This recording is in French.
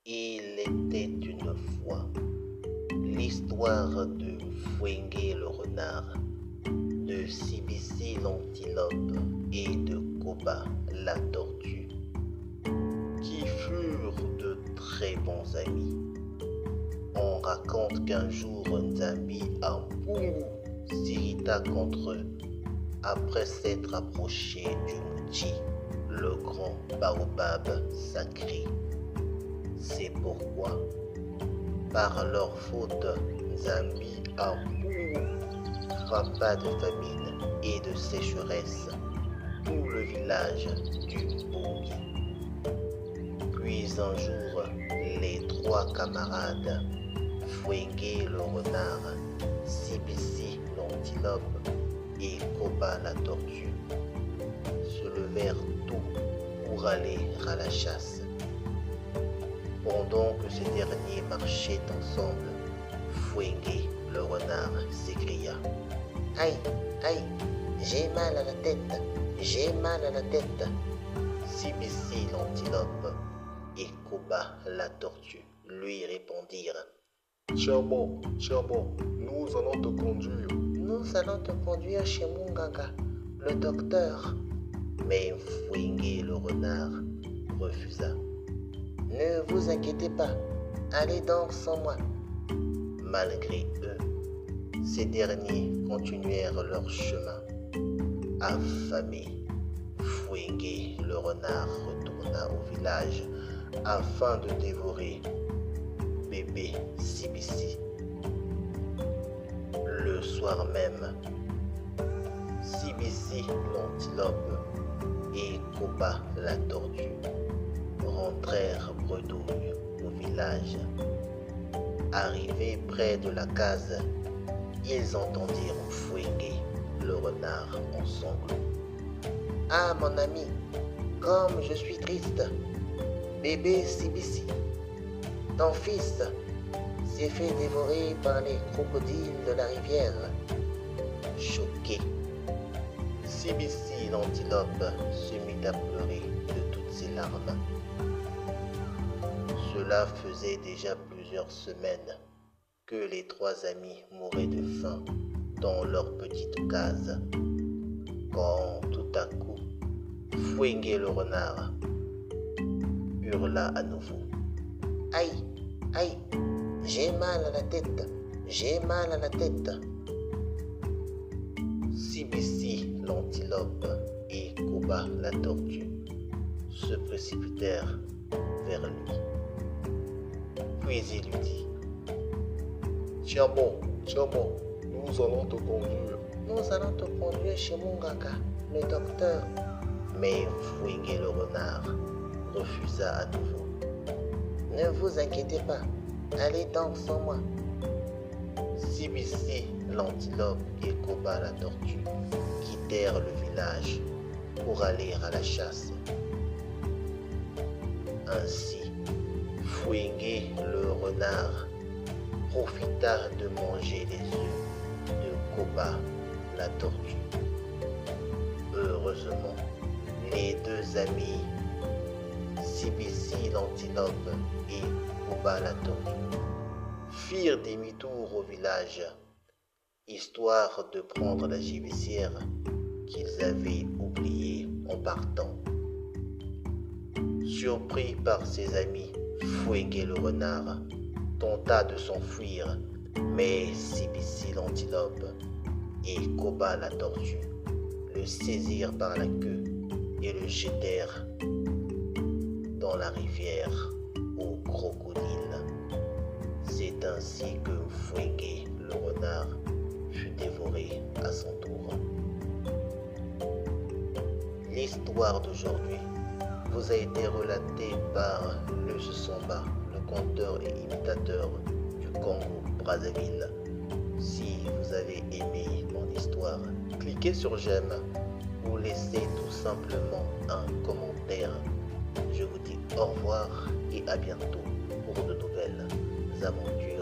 Il était une fois l'histoire de Fouengue le renard, de Sibissi l'antilope et de Koba la tortue, qui furent de très bons amis. On raconte qu'un jour Nzambi Ampungu s'irrita contre eux après s'être approché du Mouti, le grand baobab sacré. C'est pourquoi, par leur faute, Nzambi Ampungu frappa de famine et de sécheresse tout le village du Mbongi. Puis un jour, les trois camarades, Fouengue le renard, Sibissi l'antilope et Koba la tortue, se levèrent tôt pour aller à la chasse. Pendant que ces derniers marchaient ensemble, Fouengue le renard s'écria: Aïe, aïe, j'ai mal à la tête, j'ai mal à la tête. Sibissi l'antilope et Koba la tortue lui répondirent: Tiens bon, nous allons te conduire. Nous allons te conduire chez Munganga, le docteur. Mais Fouengue le renard refusa. Ne vous inquiétez pas, allez donc sans moi. Malgré eux, ces derniers continuèrent leur chemin. Affamé, Fouengue le renard retourna au village afin de dévorer bébé Sibissi. Le soir même, Sibissi l'antilope et Koba la tortue rentrèrent bredouille au village. Arrivés près de la case, ils entendirent Fouengue le renard en sanglots. Ah mon ami, comme je suis triste, bébé Sibissi, ton fils s'est fait dévorer par les crocodiles de la rivière. Choqué, Sibissi l'antilope se mit à pleurer de toutes ses larmes. Cela faisait déjà plusieurs semaines que les trois amis mouraient de faim dans leur petite case, quand tout à coup, Fouengue le renard hurla à nouveau: Aïe, aïe, j'ai mal à la tête, j'ai mal à la tête. Sibissi l'antilope et Koba la tortue se précipitèrent vers lui. Puis il lui dit: Tiens bon, nous allons te conduire. Nous allons te conduire chez Munganga, le docteur. Mais Fouengue le renard refusa à nouveau. Ne vous inquiétez pas, allez donc sans moi. Sibissi l'antilope et Koba la tortue quittèrent le village pour aller à la chasse. Ainsi, Fouengue le renard profita de manger les œufs de Koba la tortue. Heureusement, les deux amis, Sibissi l'antilope et Koba la tortue, firent demi-tour au village, histoire de prendre la gibissière qu'ils avaient oubliée en partant. Surpris par ses amis, Fouengue le renard tenta de s'enfuir, mais Sibissi l'antilope et Koba la tortue le saisirent par la queue et le jetèrent dans la rivière aux crocodiles. C'est ainsi que Fouengue le renard fut dévoré à son tour. L'histoire d'aujourd'hui vous a été relatée par le Samba, le conteur et imitateur du Congo-Brazzaville. Si vous avez aimé mon histoire, cliquez sur j'aime ou laissez tout simplement un commentaire. Je vous dis au revoir et à bientôt pour de nouvelles aventures.